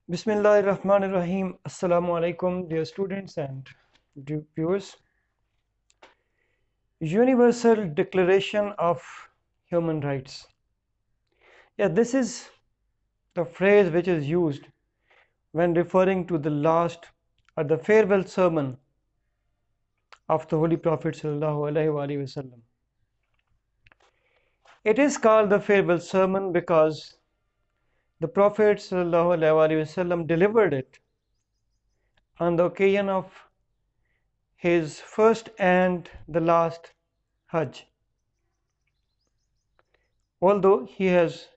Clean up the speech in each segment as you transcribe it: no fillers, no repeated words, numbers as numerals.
Bismillahirrahmanirrahim. Assalamu alaikum, dear students and dear viewers. Universal Declaration of Human Rights. Yeah, this is the phrase which is used when referring to the last or the farewell sermon of the Holy Prophet sallallahu alaihi wasallam. It is called the farewell sermon because the Prophet sallallahu alaihi wasallam delivered it on the occasion of his first and the last Hajj. Although he has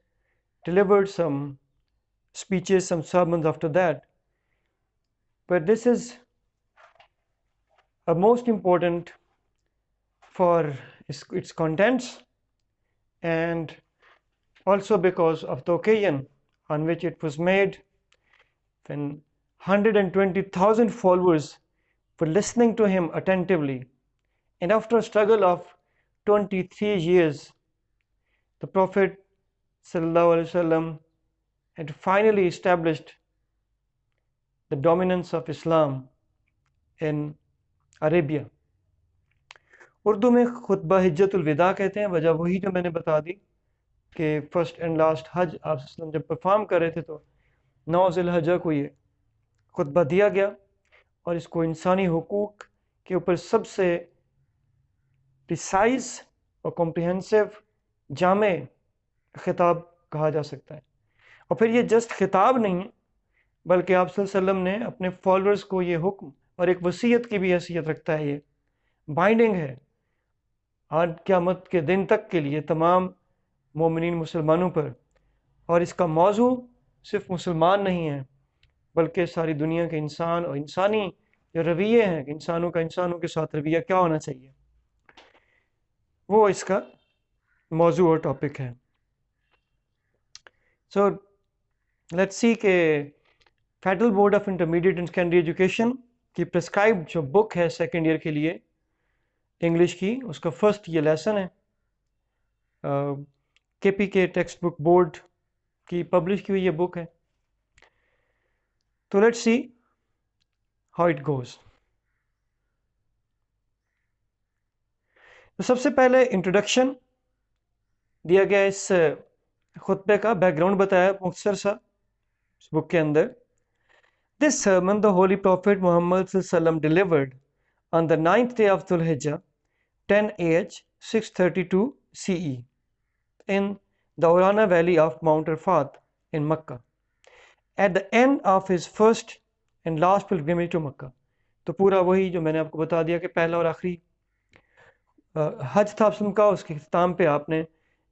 delivered some speeches, some sermons after that, but this is a most important for its contents and also because of the occasion on which it was made, when 120,000 followers were listening to him attentively, and after a struggle of 23 years, the Prophet sallallahu alaihi wasallam had finally established the dominance of Islam in Arabia. Urdu میں خطبہ حجت الوداع کہتے ہیں. وجہ وہی جو میں نے بتا دی کہ فرسٹ اینڈ لاسٹ حج آپ وسلم جب پرفارم کر رہے تھے تو 9 ذی الحجہ کو یہ خطبہ دیا گیا اور اس کو انسانی حقوق کے اوپر سب سے پریسائز اور کمپریہنسو جامع خطاب کہا جا سکتا ہے. اور پھر یہ جسٹ خطاب نہیں ہے بلکہ آپ صلی اللہ علیہ وسلم نے اپنے فالوورز کو یہ حکم اور ایک وصیت کی بھی حیثیت رکھتا ہے. یہ بائنڈنگ ہے آج قیامت کے دن تک کے لیے تمام مومنین مسلمانوں پر, اور اس کا موضوع صرف مسلمان نہیں ہے بلکہ ساری دنیا کے انسان اور انسانی جو رویے ہیں, انسانوں کا انسانوں کے ساتھ رویہ کیا ہونا چاہیے, وہ اس کا موضوع اور ٹاپک ہے. سو لیٹس سی کہ federal board of intermediate and secondary education کی پرسکرائب جو بک ہے سیکنڈ ایئر کے لیے انگلش کی, اس کا فرسٹ یہ لیسن ہے. کے پی کے ٹیکسٹ بک بورڈ کی پبلش کی ہوئی یہ بک ہے. تو let's see how it goes. تو سب سے پہلے انٹروڈکشن دیا گیا, اس خطبے کا بیک گراؤنڈ بتایا مختصر سا اس بک کے اندر. This sermon the Holy Prophet Muhammad ﷺ delivered on the 9th day of Dhul Hijjah 10 AH 632 CE in the Orana valley of Mount Arfat in Makkah at the end of his first and last pilgrimage to Makkah. تو پورا وہی جو میں نے آپ کو بتا دیا کہ پہلا اور آخری حج تھا وسلم کا, اس کے اختتام پہ آپ نے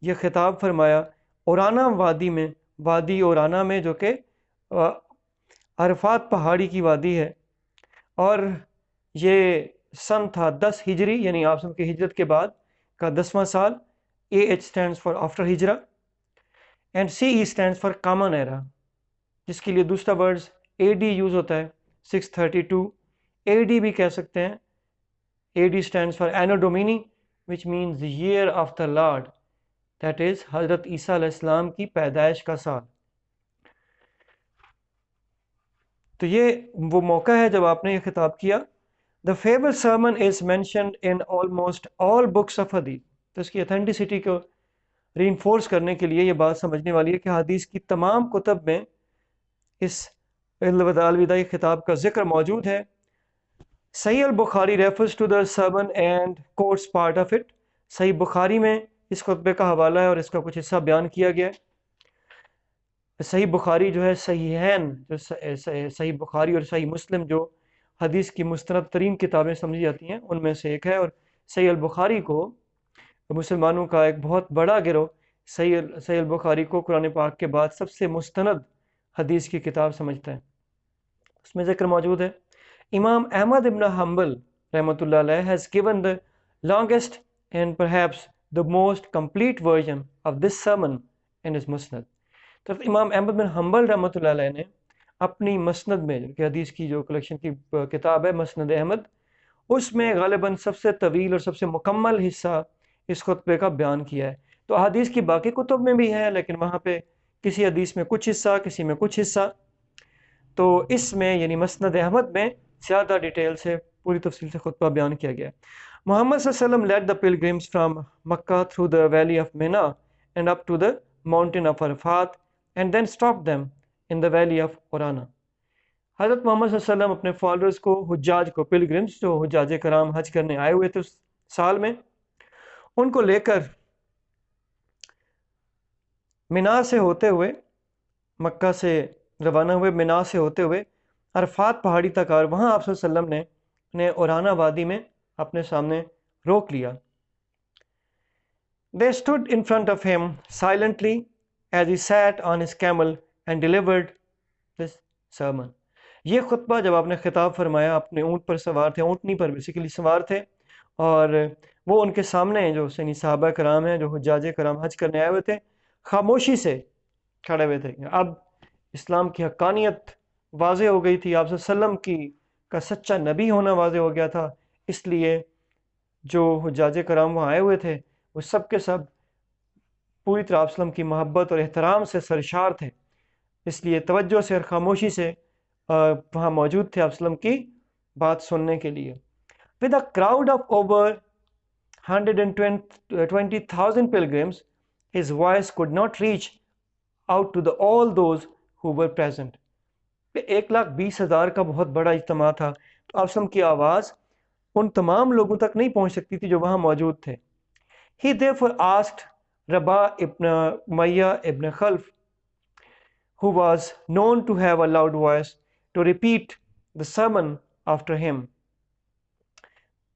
یہ خطاب فرمایا اورانا وادی میں, وادی اورانا میں جو کہ عرفات پہاڑی کی وادی ہے, اور یہ سن تھا 10 ہجری یعنی آپ سب کی ہجرت کے بعد کا 10واں سال. A H stands for after Hijra and C E stands for common era, جس کے لیے دوسرا ورڈز اے ڈی یوز ہوتا ہے 632. اے ڈی بھی کہہ سکتے ہیں. اے D stands for anno domini which means year of the Lord, that is حضرت عیسیٰ علیہ السلام کی پیدائش کا سال. تو یہ وہ موقع ہے جب آپ نے یہ خطاب کیا. The farewell sermon is mentioned in almost all books of hadith. تو اس کی اتھینٹسٹی کو ری انفورس کرنے کے لیے یہ بات سمجھنے والی ہے کہ حدیث کی تمام کتب میں اس الوداعی خطاب کا ذکر موجود ہے. صحیح البخاری refers to the sermon and quotes part of it. صحیح بخاری میں اس خطبے کا حوالہ ہے اور اس کا کچھ حصہ بیان کیا گیا ہے. صحیح بخاری جو ہے صحیحین, جو صحیح بخاری اور صحیح مسلم جو حدیث کی مستند ترین کتابیں سمجھی جاتی ہیں ان میں سے ایک ہے, اور صحیح البخاری کو مسلمانوں کا ایک بہت بڑا گروہ صحیح البخاری کو قرآن پاک کے بعد سب سے مستند حدیث کی کتاب سمجھتا ہے. اس میں ذکر موجود ہے. امام احمد ابن حنبل رحمۃ اللہ علیہ has given the longest and perhaps the most complete version of this sermon in his musnad. تو امام احمد بن حنبل رحمۃ اللہ علیہ نے اپنی مسند میں, جو کہ حدیث کی جو کلیکشن کی کتاب ہے مسند احمد, اس میں غالباً سب سے طویل اور سب سے مکمل حصہ اس خطبے کا بیان کیا ہے. تو حدیث کی باقی کتب میں بھی ہے لیکن وہاں پہ کسی حدیث میں کچھ حصہ, کسی میں کچھ حصہ. تو اس میں یعنی مسند احمد میں زیادہ ڈیٹیل سے پوری تفصیل سے خطبہ بیان کیا گیا. محمد صلی اللہ علیہ وسلم led the pilgrims from Makkah through the valley of Mina and up to the mountain of Arafat and then stopped them in the valley of Urana. حضرت محمد صلی اللہ علیہ وسلم اپنے فالوورز کو، حجاج کو، پلگرمز جو حجاج کرام حج کرنے آئے ہوئے تھے اس سال میں، ان کو لے کر مینا سے ہوتے ہوئے، مکہ سے روانہ ہوئے، مینا سے ہوتے ہوئے عرفات پہاڑی تک، اور وہاں آپ صلی اللہ علیہ وسلم نے انہیں اورانا وادی میں اپنے سامنے روک لیا. They stood in front of him silently as he sat on his camel and delivered this sermon. یہ خطبہ جب آپ نے خطاب فرمایا، اپنے اونٹ پر سوار تھے، اونٹنی پر بیسیکلی سوار تھے، اور وہ ان کے سامنے جو سنی صحابہ کرام ہیں، جو حجاج کرام حج کرنے آئے ہوئے تھے، خاموشی سے کھڑے ہوئے تھے. اب اسلام کی حقانیت واضح ہو گئی تھی، آپ صلی اللہ علیہ وسلم کا سچا نبی ہونا واضح ہو گیا تھا. اس لیے جو حجاج کرام وہاں آئے ہوئے تھے وہ سب کے سب پوری طرح آپ صلی اللہ علیہ وسلم کی محبت اور احترام سے سرشار تھے، اس لیے توجہ سے اور خاموشی سے وہاں موجود تھے آپ صلی اللہ علیہ وسلم کی بات سننے کے لیے. With a crowd of over 120,000 pilgrims, his voice could not reach out to all those who were present. 1,20,000 کا بہت بڑا اجتماع تھا، تو آپ صلی اللہ علیہ وسلم کی آواز ان تمام لوگوں تک نہیں پہنچ سکتی تھی جو وہاں موجود تھے. He therefore asked Rabah ibn Umayyah ibn Khalf, who was known to have a loud voice, to repeat the sermon after him.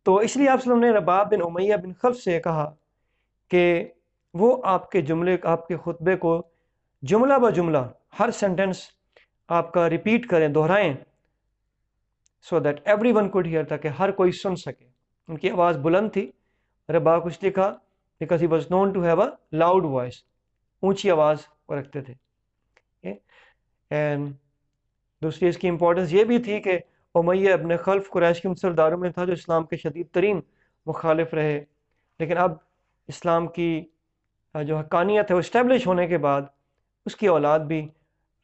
تو اس لیے آپ صلی اللہ علیہ وسلم نے رباح بن امیہ بن خلف سے کہا کہ وہ آپ کے جملے، آپ کے خطبے کو جملہ بہ جملہ ہر سینٹنس آپ کا ریپیٹ کریں، دہرائیں، so that everyone could hear، تاکہ ہر کوئی سن سکے. ان کی آواز بلند تھی. رباح کچھ لکھا because he was known to have a loud voice، اونچی آواز وہ رکھتے تھے. اینڈ دوسری اس کی امپورٹنس یہ بھی تھی کہ امیہ ابن خلف قریش کے سرداروں میں تھا جو اسلام کے شدید ترین مخالف رہے، لیکن اب اسلام کی جو حقانیت ہے وہ اسٹیبلش ہونے کے بعد اس کی اولاد بھی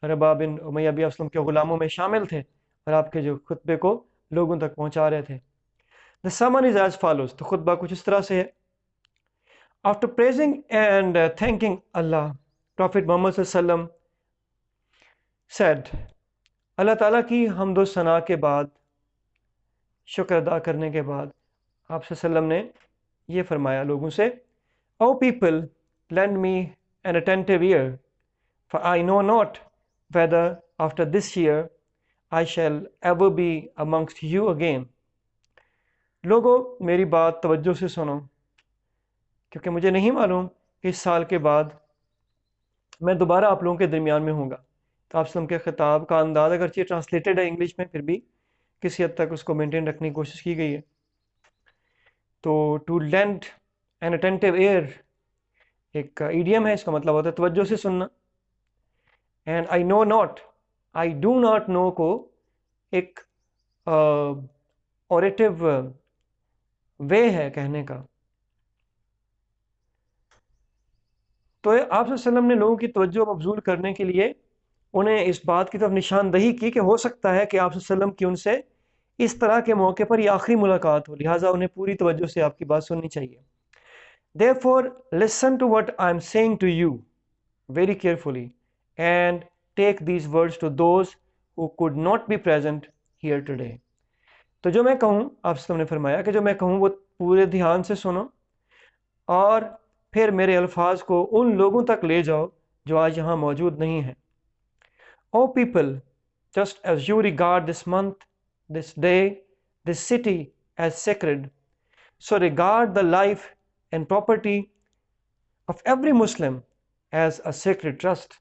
رباح بن امیہ بھی اسلم کے غلاموں میں شامل تھے اور آپ کے جو خطبے کو لوگوں تک پہنچا رہے تھے. The sermon is as follows، تو خطبہ کچھ اس طرح سے ہے. After praising and thanking Allah, Prophet Muhammad صلی اللہ علیہ وسلم said، اللہ تعالیٰ کی حمد و ثنا کے بعد، شکر ادا کرنے کے بعد، آپ صلی اللہ علیہ وسلم نے یہ فرمایا لوگوں سے، O people, lend me an attentive ear, for I know not whether after this year I shall ever be amongst you again. لوگوں میری بات توجہ سے سنو، کیونکہ مجھے نہیں معلوم کہ اس سال کے بعد میں دوبارہ آپ لوگوں کے درمیان میں ہوں گا. تو آپ وسلم کے خطاب کا انداز اگرچہ ٹرانسلیٹڈ ہے انگلش میں، پھر بھی کسی حد تک اس کو مینٹین رکھنے کی کوشش کی گئی ہے. تو to lend an attentive ear ایک ایڈیم ہے، اس کا مطلب ہوتا ہے توجہ سے سننا. And I know not, I do not know کو ایک اوریٹو وے ہے کہنے کا. تو آپ صلی اللہ علیہ وسلم نے لوگوں کی توجہ مبذول کرنے کے لیے انہیں اس بات کی طرف نشاندہی کی کہ ہو سکتا ہے کہ آپ صلی اللہ علیہ وسلم کی ان سے اس طرح کے موقع پر یہ آخری ملاقات ہو، لہٰذا انہیں پوری توجہ سے آپ کی بات سننی چاہیے. Therefore, listen to what I am saying to you very carefully and take these words to those who could not be present here today. تو جو میں کہوں، آپ صلی اللہ علیہ وسلم نے فرمایا کہ جو میں کہوں وہ پورے دھیان سے سنو، اور پھر میرے الفاظ کو ان لوگوں تک لے جاؤ جو آج یہاں موجود نہیں ہیں. O people, just as you regard this month, this day, this city as sacred, so regard the life and property of every Muslim as a sacred trust.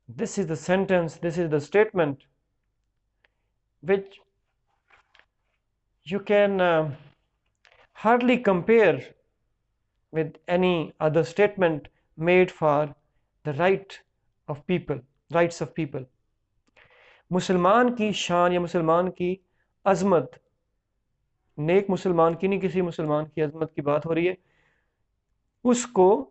This is the sentence, this is the statement which you can hardly compare with any other statement made for the rights of people. مسلمان کی شان یا مسلمان کی عظمت، نیک مسلمان کی نہیں، کسی مسلمان کی عظمت کی بات ہو رہی ہے، اس کو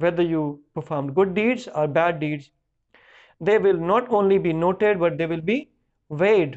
whether you performed good deeds or bad deeds, they will not only be noted but they will be weighed,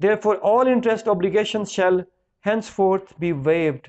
Therefore all interest obligations shall henceforth be waived।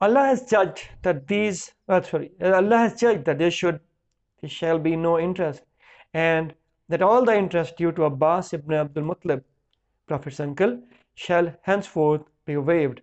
Allah has judged that Allah has judged that there shall be no interest, and that all the interest due to Abbas ibn Abdul Muttalib, Prophet's uncle, shall henceforth be waived।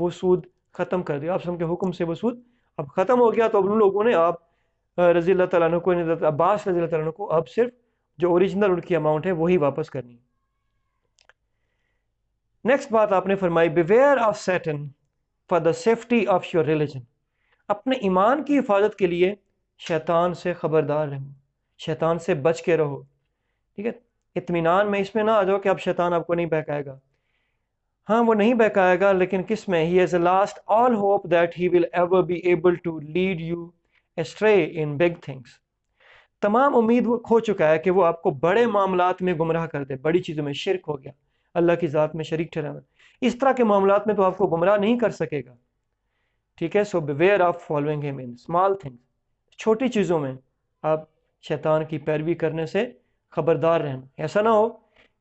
وہ سود ختم کر دیا، آپ کے حکم سے وہ سود اب ختم ہو گیا. تو اب ان لوگوں نے آپ رضی اللہ تعالیٰ عنہ کو، حضرت عباس رضی اللہ تعالیٰ عنہ کو اب صرف جو اوریجنل ان کی اماؤنٹ ہے وہی واپس کرنی. نیکسٹ بات آپ نے فرمائی، beware of Satan for the safety of your religion. اپنے ایمان کی حفاظت کے لیے شیطان سے خبردار رہو، شیطان سے بچ کے رہو. ٹھیک ہے، اطمینان میں اس میں نہ آ جاؤ کہ اب شیطان آپ کو نہیں بہکائے گا. ہاں وہ نہیں بہکائے گا، لیکن کس میں؟ He has lost all hope that he will ever be able to lead you astray in big things. تمام امید وہ کھو چکا ہے کہ وہ آپ کو بڑے معاملات میں گمراہ کر دے. بڑی چیزوں میں شرک ہو گیا، اللہ کی ذات میں شریک ٹھہرانا، اس طرح کے معاملات میں تو آپ کو گمراہ نہیں کر سکے گا. ٹھیک ہے، سو بیویئر آف فالوئنگ ہم ان اسمال تھنگس. چھوٹی چیزوں میں آپ شیطان کی پیروی کرنے سے خبردار رہنا. ایسا نہ ہو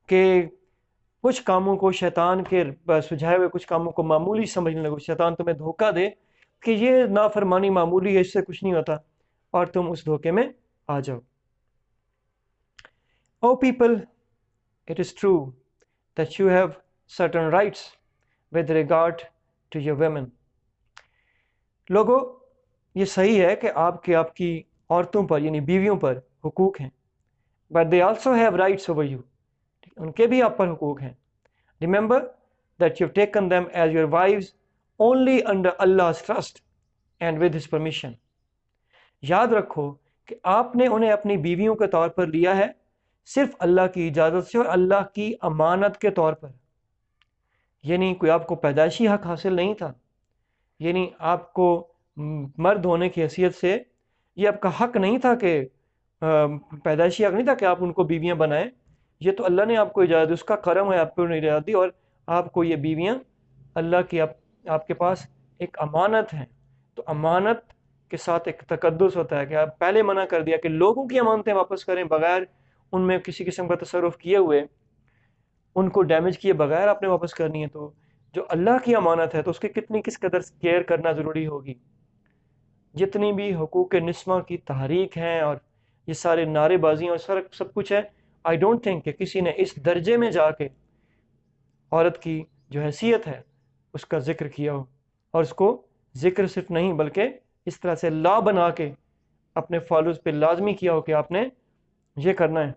کہ کچھ کاموں کو شیطان کے سجھائے ہوئے کچھ کاموں کو معمولی سمجھنے لگو، شیطان تمہیں دھوکہ دے کہ یہ نافرمانی معمولی ہے، اس سے کچھ نہیں ہوتا، اور تم اس دھوکے میں آ جاؤ. Oh people, it is true that you have certain rights with regard to your women. لوگو یہ صحیح ہے کہ آپ کی عورتوں پر یعنی بیویوں پر حقوق ہیں. But they also have rights over you. ان کے بھی آپ پر حقوق ہیں. Remember that you've taken them as your wives only under Allah's trust and with His permission. یاد رکھو کہ آپ نے انہیں اپنی بیویوں کے طور پر لیا ہے صرف اللہ کی اجازت سے اور اللہ کی امانت کے طور پر. یعنی کوئی آپ کو پیدائشی حق حاصل نہیں تھا، یعنی آپ کو مرد ہونے کی حیثیت سے یہ آپ کا حق نہیں تھا کہ پیدائشی حق نہیں تھا کہ آپ ان کو بیویاں بنائیں. یہ تو اللہ نے آپ کو اجازت دی، اس کا کرم ہے آپ کو اجازت دی، اور آپ کو یہ بیویاں اللہ کی آپ کے پاس ایک امانت ہیں. تو امانت کے ساتھ ایک تقدس ہوتا ہے کہ آپ پہلے منع کر دیا کہ لوگوں کی امانتیں واپس کریں بغیر ان میں کسی قسم کا تصرف کیے ہوئے، ان کو ڈیمیج کیے بغیر آپ نے واپس کرنی ہے. تو جو اللہ کی امانت ہے تو اس کی کس قدر کیئر کرنا ضروری ہوگی. جتنی بھی حقوق نسواں کی تحریک ہیں اور یہ سارے نعرے بازیاں اور سب کچھ ہے، آئی ڈونٹ تھنک کہ کسی نے اس درجے میں جا کے عورت کی جو حیثیت ہے اس کا ذکر کیا ہو، اور اس کو ذکر صرف نہیں بلکہ اس طرح سے لا بنا کے اپنے فالوز پہ لازمی کیا ہو کہ آپ نے یہ کرنا ہے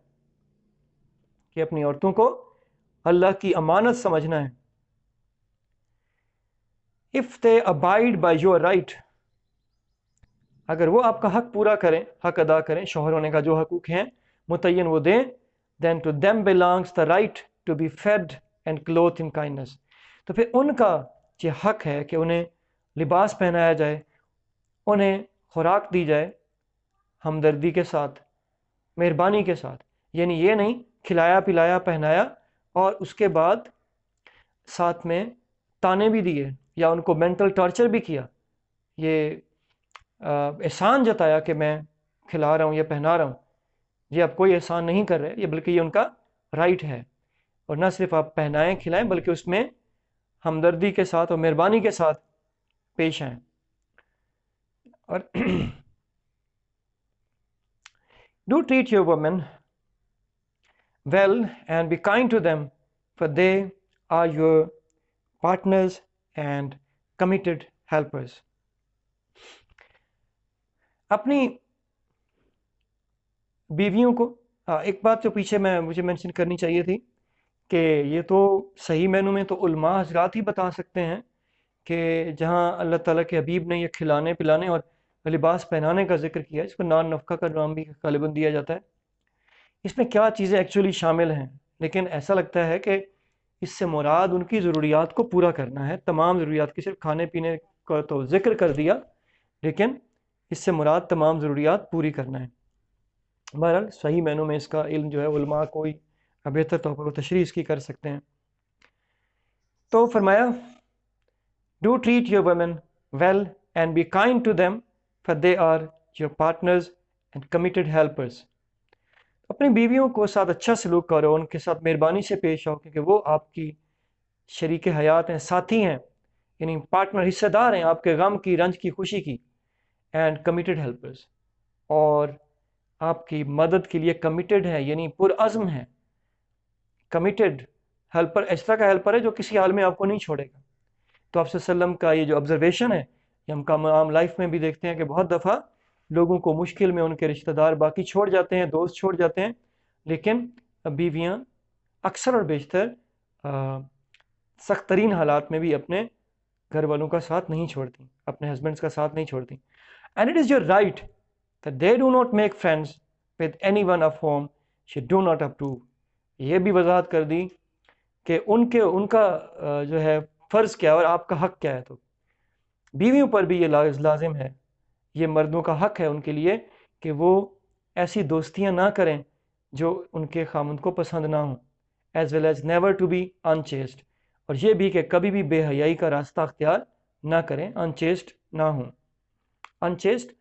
کہ اپنی عورتوں کو اللہ کی امانت سمجھنا ہے. If they abide by your right, اگر وہ آپ کا حق پورا کریں، حق ادا کریں، شوہر ہونے کا جو حقوق ہیں متعین وہ دیں، then to them belongs the right to be fed and clothed in kindness. تو پھر ان کا یہ حق ہے کہ انہیں لباس پہنایا جائے، انہیں خوراک دی جائے ہمدردی کے ساتھ، مہربانی کے ساتھ. یعنی یہ نہیں کھلایا پلایا پہنایا اور اس کے بعد ساتھ میں تانے بھی دیے یا ان کو مینٹل ٹارچر بھی کیا، یہ احسان جتایا کہ میں کھلا رہا ہوں یا پہنا رہا ہوں. یہ آپ کوئی احسان نہیں کر رہے، یہ بلکہ یہ ان کا رائٹ ہے. اور نہ صرف آپ پہنائیں کھلائیں بلکہ اس میں ہمدردی کے ساتھ اور مہربانی کے ساتھ پیش آئیں. اور do treat your women well and be kind to them, for they are your partners and committed helpers. اپنی بیویوں کو ایک بات جو پیچھے مجھے مینشن کرنی چاہیے تھی کہ یہ تو صحیح معنوں میں تو علماء حضرات ہی بتا سکتے ہیں کہ جہاں اللہ تعالیٰ کے حبیب نے یہ کھلانے پلانے اور لباس پہنانے کا ذکر کیا، اس کو نان نفقہ کا نام بھی غالباً دیا جاتا ہے، اس میں کیا چیزیں ایکچولی شامل ہیں. لیکن ایسا لگتا ہے کہ اس سے مراد ان کی ضروریات کو پورا کرنا ہے، تمام ضروریات کی. صرف کھانے پینے کا تو ذکر کر دیا لیکن اس سے مراد تمام ضروریات پوری کرنا ہے. بہرحال صحیح معنوں میں اس کا علم جو ہے علماء کوئی بہتر طور پر تشریح اس کی کر سکتے ہیں. تو فرمایا do treat your women well and be kind to them, for they are your partners and committed helpers. اپنی بیویوں کو ساتھ اچھا سلوک کرو، ان کے ساتھ مہربانی سے پیش آؤ کیونکہ وہ آپ کی شریک حیات ہیں، ساتھی ہیں، یعنی پارٹنر، حصہ دار ہیں آپ کے غم کی، رنج کی، خوشی کی. اینڈ کمیٹڈ ہیلپرز، اور آپ کی مدد کے لیے کمیٹڈ ہے یعنی پرعزم ہے. کمیٹڈ ہیلپر اس طرح کا ہیلپر ہے جو کسی حال میں آپ کو نہیں چھوڑے گا. تو آپ صلی اللہ علیہ وسلم کا یہ جو آبزرویشن ہے، یہ ہم عام لائف میں بھی دیکھتے ہیں کہ بہت دفعہ لوگوں کو مشکل میں ان کے رشتہ دار باقی چھوڑ جاتے ہیں، دوست چھوڑ جاتے ہیں، لیکن بیویاں اکثر اور بیشتر سخت ترین حالات میں بھی اپنے گھر والوں کا ساتھ نہیں چھوڑتی، اپنے ہسبینڈس کا ساتھ نہیں چھوڑتی. And it is your right that they do not make friends with anyone of whom she do not approve. یہ بھی وضاحت کر دی کہ ان کا جو ہے فرض کیا اور آپ کا حق کیا ہے. تو بیویوں پر بھی یہ لازم ہے، یہ مردوں کا حق ہے ان کے لیے کہ وہ ایسی دوستیاں نہ کریں جو ان کے خامند کو پسند نہ ہوں. As well as never to be unchaste, اور یہ بھی کہ کبھی بھی بے حیائی کا راستہ اختیار نہ کریں، انچیسٹ نہ ہوں. انچیسٹ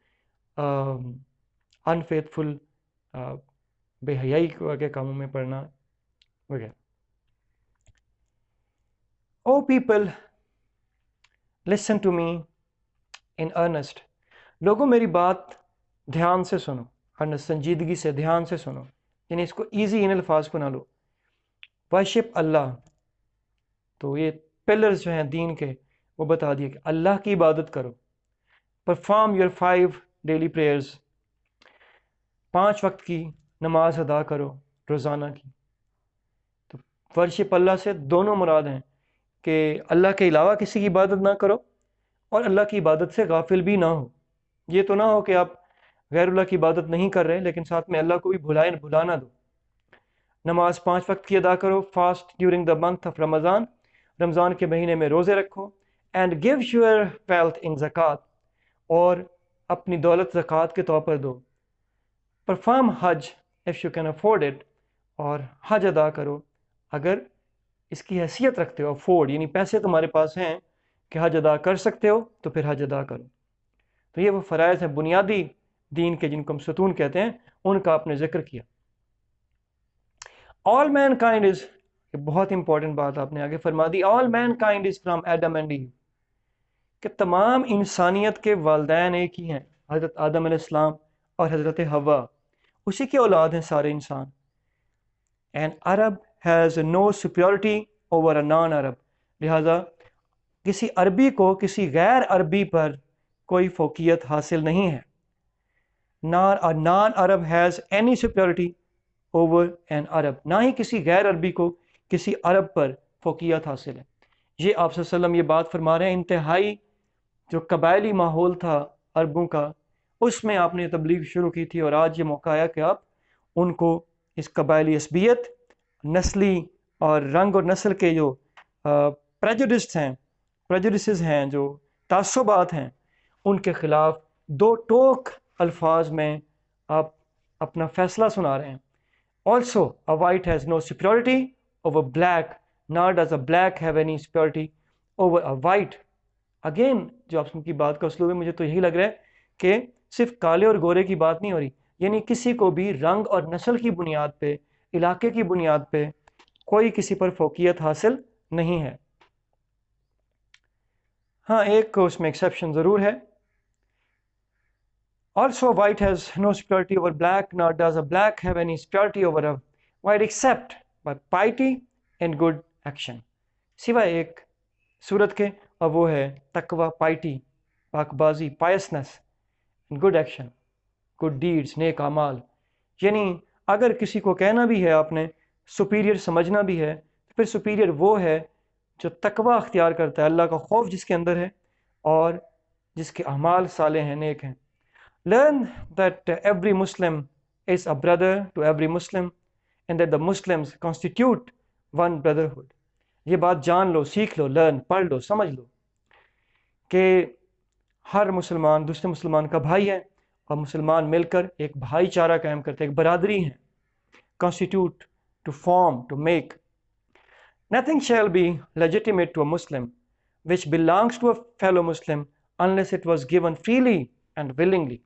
انفیتھفل، بے حیائی کے کاموں میں پڑنا وغیرہ. O people listen to me in earnest. لوگوں میری بات دھیان سے سنو، ارنسٹ سنجیدگی سے، دھیان سے سنو، یعنی اس کو ایزی ان الفاظ کو نہ لو. ورشپ اللہ، تو یہ پلرز جو ہیں دین کے وہ بتا دیے کہ اللہ کی عبادت کرو. پرفارم یور 5 ڈیلی پریئرز، 5 وقت کی نماز ادا کرو روزانہ کی. تو ورشپ اللہ سے دونوں مراد ہیں کہ اللہ کے علاوہ کسی کی عبادت نہ کرو اور اللہ کی عبادت سے غافل بھی نہ ہو. یہ تو نہ ہو کہ آپ غیر اللہ کی عبادت نہیں کر رہے لیکن ساتھ میں اللہ کو بھی بھلا نہ دو. نماز 5 وقت کی ادا کرو. Fast during the month of Ramadan, Ramadan کے مہینے میں روزے رکھو. And give your wealth in zakat, اور اپنی دولت زکوٰۃ کے طور پر دو. Perform Hajj if you can afford it, اور حج ادا کرو اگر اس کی حیثیت رکھتے ہو. افورڈ یعنی پیسے تمہارے پاس ہیں کہ حج ادا کر سکتے ہو تو پھر حج ادا کرو. تو یہ وہ فرائض ہیں بنیادی دین کے جن کو ہم ستون کہتے ہیں، ان کا آپ نے ذکر کیا. آل مین کائنڈ از، بہت امپورٹنٹ بات آپ نے آگے فرما دی، all mankind is from Adam and Eve, کہ تمام انسانیت کے والدین ایک ہی ہیں، حضرت آدم علیہ السلام اور حضرت حوا، اسی کے اولاد ہیں سارے انسان. And Arab has no superiority over a non Arab, لہذا کسی عربی کو کسی غیر عربی پر کوئی فوقیت حاصل نہیں ہے. نان عرب ہیز اینی سپیورٹی اوور این عرب، نہ ہی کسی غیر عربی کو کسی عرب پر فوقیت حاصل ہے. یہ آپ صلی اللہ علیہ وسلم یہ بات فرما رہے ہیں. انتہائی جو قبائلی ماحول تھا عربوں کا، اس میں آپ نے تبلیغ شروع کی تھی، اور آج یہ موقع آیا کہ آپ ان کو اس قبائلی عصبیت، نسلی اور رنگ اور نسل کے جو پریجوڈسز ہیں، جو تعصبات ہیں، ان کے خلاف 2 ٹوک الفاظ میں آپ اپنا فیصلہ سنا رہے ہیں. Also, a white has no superiority over black, nor does a black have any superiority over a white. Again, جو آپ کی بات کا اسلوب ہے، مجھے تو یہی لگ رہا ہے کہ صرف کالے اور گورے کی بات نہیں ہو رہی، یعنی کسی کو بھی رنگ اور نسل کی بنیاد پہ، علاقے کی بنیاد پہ کوئی کسی پر فوقیت حاصل نہیں ہے. ہاں، ایک اس میں ایکسیپشن ضرور ہے. Also, white has no superiority over black, nor does a black have any superiority over a white except by piety and good action. سوائے ایک صورت کے، اور وہ ہے تقوی، پائٹی، پاک بازی، پائسنس، گڈ ایکشن، گڈ ڈیڈز، نیک اعمال. یعنی اگر کسی کو کہنا بھی ہے آپ نے، سپیریئر سمجھنا بھی ہے، پھر سپیریئر وہ ہے جو تقوی اختیار کرتا ہے، اللہ کا خوف جس کے اندر ہے اور جس کے اعمال صالح ہیں، نیک ہیں. Learn that every Muslim is a brother to every Muslim and that the Muslims constitute one brotherhood. یہ بات جان لو، سیکھ لو، لرن، پڑھ لو، سمجھ لو کہ ہر مسلمان دوسرے مسلمان کا بھائی ہے، اور مسلمان مل کر ایک بھائی چارہ قائم کرتے، ایک برادری ہیں. Constitute, to form, to make. Nothing shall be legitimate to a Muslim which belongs to a fellow Muslim unless it was given freely and willingly.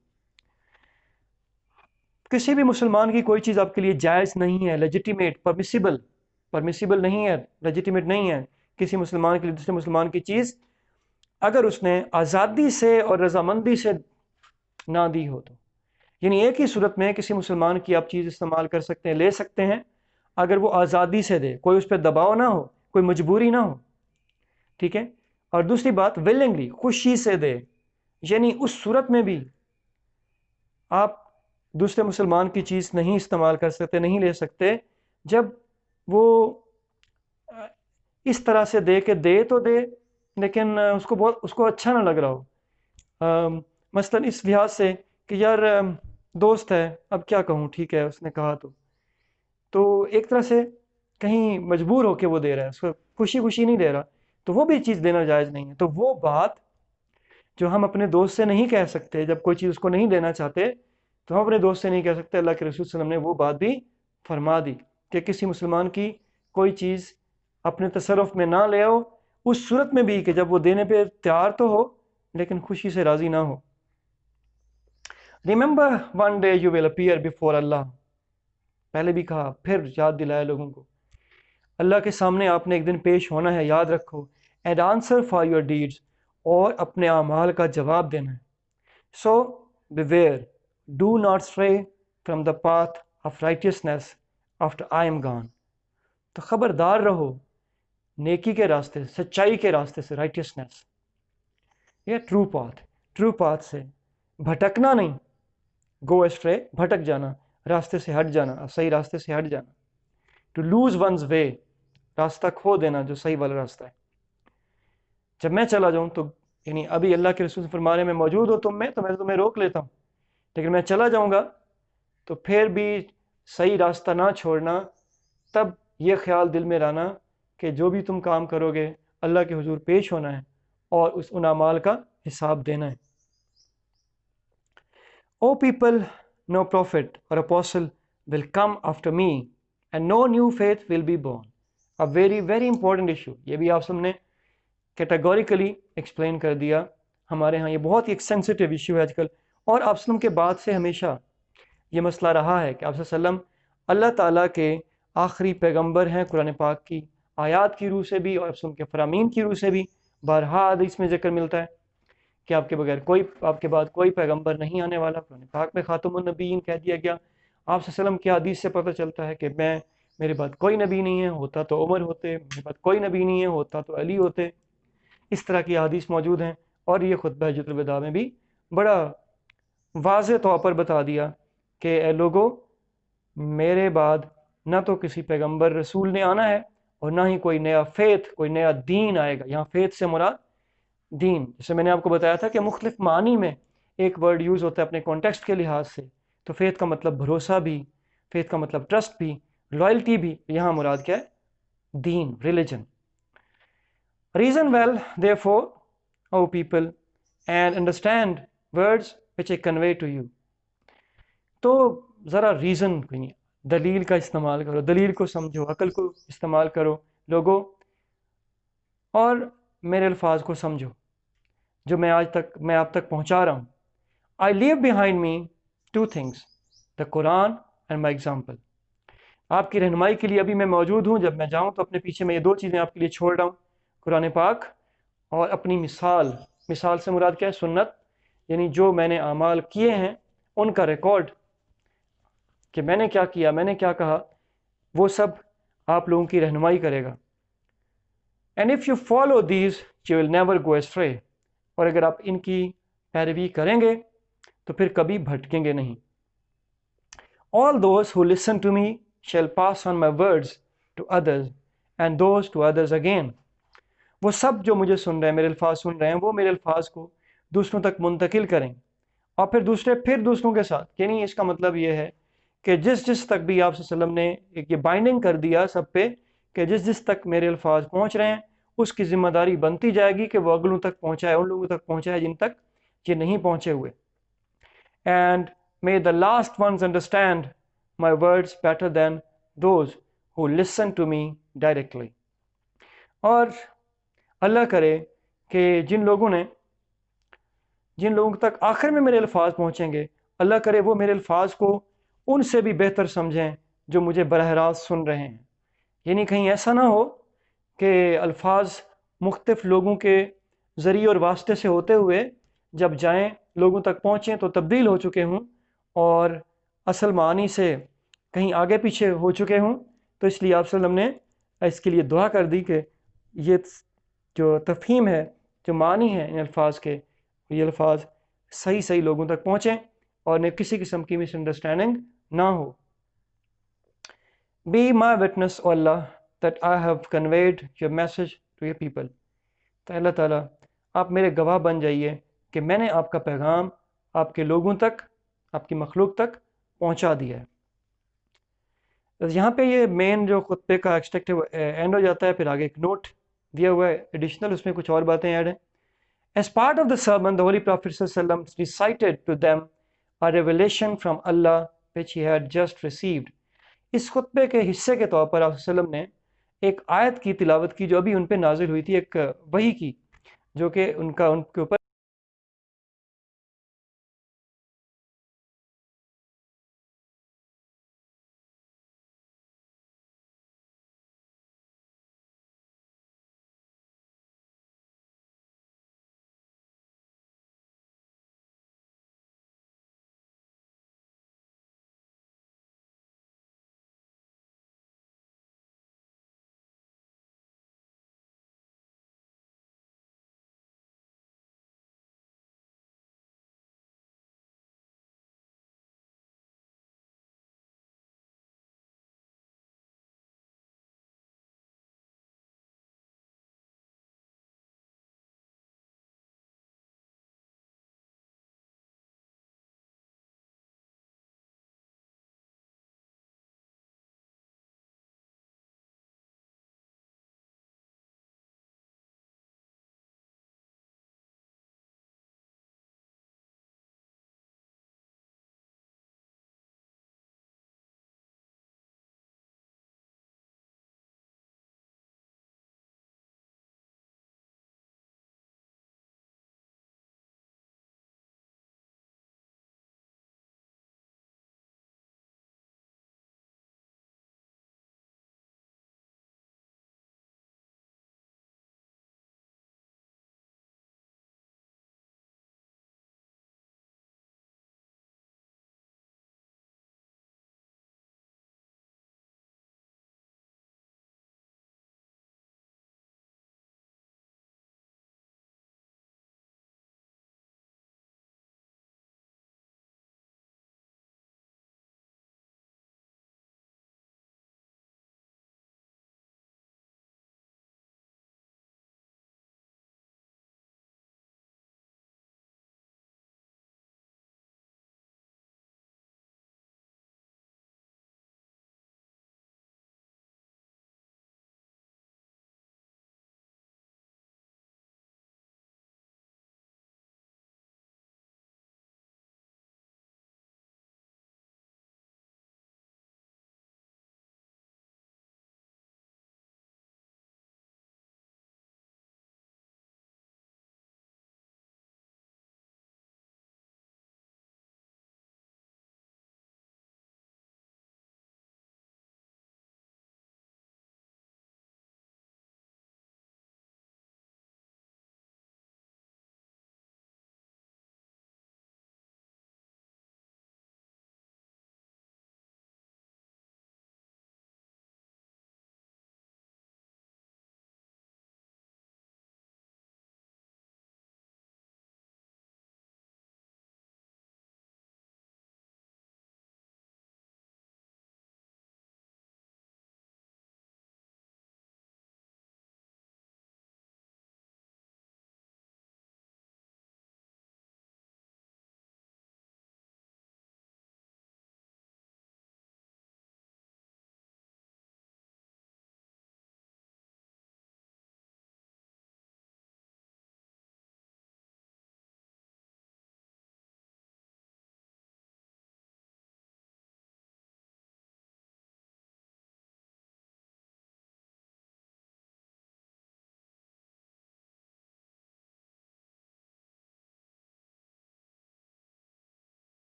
کسی بھی مسلمان کی کوئی چیز آپ کے لیے جائز نہیں ہے، لیجیٹیمیٹ، پرمیسیبل نہیں ہے، لیجیٹیمیٹ نہیں ہے کسی مسلمان کے لیے دوسرے مسلمان کی چیز، اگر اس نے آزادی سے اور رضامندی سے نہ دی ہو. تو یعنی ایک ہی صورت میں کسی مسلمان کی آپ چیز استعمال کر سکتے ہیں، لے سکتے ہیں، اگر وہ آزادی سے دے، کوئی اس پہ دباؤ نہ ہو، کوئی مجبوری نہ ہو. ٹھیک ہے؟ اور دوسری بات willingly، خوشی سے دے، یعنی اس صورت میں بھی آپ دوسرے مسلمان کی چیز نہیں استعمال کر سکتے، نہیں لے سکتے، جب وہ اس طرح سے دے کہ دے تو دے لیکن اس کو اچھا نہ لگ رہا ہو، مثلا اس لحاظ سے کہ یار دوست ہے، اب کیا کہوں، ٹھیک ہے اس نے کہا تو ایک طرح سے کہیں مجبور ہو کے وہ دے رہا ہے، اس کو خوشی خوشی نہیں دے رہا، تو وہ بھی چیز دینا جائز نہیں ہے۔ تو وہ بات جو ہم اپنے دوست سے نہیں کہہ سکتے، جب کوئی چیز اس کو نہیں دینا چاہتے تو ہم اپنے دوست سے نہیں کہہ سکتے، اللہ کے رسول صلی اللہ علیہ وسلم نے وہ بات بھی فرما دی کہ کسی مسلمان کی کوئی چیز اپنے تصرف میں نہ لے آؤ، اس صورت میں بھی کہ جب وہ دینے پہ تیار تو ہو لیکن خوشی سے راضی نہ ہو۔ Remember one day you will appear before Allah، پہلے بھی کہا پھر یاد دلایا لوگوں کو، اللہ کے سامنے آپ نے ایک دن پیش ہونا ہے، یاد رکھو، and answer for your deeds، اور اپنے اعمال کا جواب دینا ہے۔ So beware، do not stray from the path of righteousness after I am gone، تو خبردار رہو نیکی کے راستے، سچائی کے راستے سے، رائٹیسنس، یہ ٹرو پاتھ سے بھٹکنا نہیں، گو اسٹرے، بھٹک جانا، راستے سے ہٹ جانا، صحیح راستے سے ہٹ جانا، ٹو لوز ونز وے، راستہ کھو دینا جو صحیح والا راستہ ہے۔ جب میں چلا جاؤں تو یعنی ابھی اللہ کے رسول فرمانے میں موجود ہو تم میں تو میں تمہیں روک لیتا ہوں، لیکن میں چلا جاؤں گا تو پھر بھی صحیح راستہ نہ چھوڑنا، تب یہ خیال دل میں لانا کہ جو بھی تم کام کرو گے اللہ کے حضور پیش ہونا ہے اور ان اعمال کا حساب دینا ہے۔ O people, no prophet or apostle will come after me and no new faith will be born، a very very important issue، یہ بھی آپ سب نے کیٹیگوریکلی ایکسپلین کر دیا۔ ہمارے ہاں یہ بہت ہی ایک سینسٹیو ایشو ہے آج کل، اور آپ وسلم کے بعد سے ہمیشہ یہ مسئلہ رہا ہے کہ آپ وسلم اللہ تعالیٰ کے آخری پیغمبر ہیں، قرآن پاک کی آیات کی روح سے بھی اور آپ کے فرامین کی روح سے بھی بارہا حدیث میں ذکر ملتا ہے کہ آپ کے بغیر آپ کے بعد کوئی پیغمبر نہیں آنے والا، قرآن پاک میں خاتم النبیین کہہ دیا گیا۔ آپ صلی اللہ علیہ وسلم کی حدیث سے پتہ چلتا ہے کہ میرے بعد کوئی نبی نہیں ہے، ہوتا تو عمر ہوتے، میرے بعد کوئی نبی نہیں ہے، ہوتا تو علی ہوتے، اس طرح کی حدیث موجود ہیں۔ اور یہ خطبہ حجۃ الوداع میں بھی بڑا واضح طور پر بتا دیا کہ اے لوگو، میرے بعد نہ تو کسی پیغمبر رسول نے آنا ہے اور نہ ہی کوئی نیا فیتھ، کوئی نیا دین آئے گا۔ یہاں فیتھ سے مراد دین، جیسے میں نے آپ کو بتایا تھا کہ مختلف معنی میں ایک ورڈ یوز ہوتا ہے اپنے کانٹیکسٹ کے لحاظ سے، تو فیتھ کا مطلب بھروسہ بھی، فیتھ کا مطلب ٹرسٹ بھی، لائلٹی بھی، یہاں مراد کیا ہے؟ دین، religion. Reason well therefore O people and understand words which I convey to you، تو ذرا ریزن، دلیل کا استعمال کرو، دلیل کو سمجھو، عقل کو استعمال کرو لوگوں، اور میرے الفاظ کو سمجھو جو میں آپ تک پہنچا رہا ہوں۔ I leave behind me two things، the Quran and my example، آپ کی رہنمائی کے لیے ابھی میں موجود ہوں، جب میں جاؤں تو اپنے پیچھے میں یہ دو چیزیں آپ کے لیے چھوڑ رہا ہوں، قرآن پاک اور اپنی مثال۔ مثال سے مراد کیا ہے؟ سنت، یعنی جو میں نے اعمال کیے ہیں ان کا ریکارڈ، کہ میں نے کیا کیا، میں نے کیا کہا، وہ سب آپ لوگوں کی رہنمائی کرے گا۔ And if you follow these you will never go astray، اور اگر آپ ان کی پیروی کریں گے تو پھر کبھی بھٹکیں گے نہیں۔ All those who listen to me shall pass on my words to others and those to others again، وہ سب جو مجھے سن رہے ہیں، میرے الفاظ سن رہے ہیں، وہ میرے الفاظ کو دوسروں تک منتقل کریں اور پھر دوسروں کے ساتھ، یعنی اس کا مطلب یہ ہے کہ جس تک بھی آپ صلی اللہ علیہ وسلم نے ایک یہ بائنڈنگ کر دیا سب پہ کہ جس تک میرے الفاظ پہنچ رہے ہیں اس کی ذمہ داری بنتی جائے گی کہ وہ اگلوں تک پہنچائے، ان لوگوں تک پہنچائے جن تک یہ نہیں پہنچے ہوئے۔ And may the last ones understand my words better than those who listen to me directly، اور اللہ کرے کہ جن لوگوں تک آخر میں میرے الفاظ پہنچیں گے، اللہ کرے وہ میرے الفاظ کو ان سے بھی بہتر سمجھیں جو مجھے براہ راست سن رہے ہیں۔ یعنی کہیں ایسا نہ ہو کہ الفاظ مختلف لوگوں کے ذریعے اور واسطے سے ہوتے ہوئے جب جائیں لوگوں تک پہنچیں تو تبدیل ہو چکے ہوں اور اصل معنی سے کہیں آگے پیچھے ہو چکے ہوں۔ تو اس لیے آپ صلی اللہ علیہ وسلم نے اس کے لیے دعا کر دی کہ یہ جو تفہیم ہے جو معنی ہیں ان الفاظ کے، یہ الفاظ صحیح لوگوں تک پہنچیں اور نہ کسی قسم کی مس انڈرسٹینڈنگ نہ ہو. Be my witness, O Allah, that I have conveyed your message to your people. تو اللہ تعالیٰ آپ میرے گواہ بن جائیے کہ میں نے آپ کا پیغام آپ کے لوگوں تک، آپ کی مخلوق تک پہنچا دیا ہے. یہاں پہ یہ مین جو خطبے کا ایکسٹریکٹ ہے وہ اینڈ ہو جاتا ہے، پھر آگے ایک نوٹ دیا ہوا ہے ایڈیشنل، اس میں کچھ اور باتیں ایڈ ہیں. As part of the sermon, the Holy Prophet ﷺ recited to them a revelation from Allah which he had just received. اس خطبے کے حصے کے طور پر آپ صلی اللہ علیہ وسلم نے ایک آیت کی تلاوت کی جو ابھی ان پہ نازل ہوئی تھی، ایک وحی کی جو کہ ان کے اوپر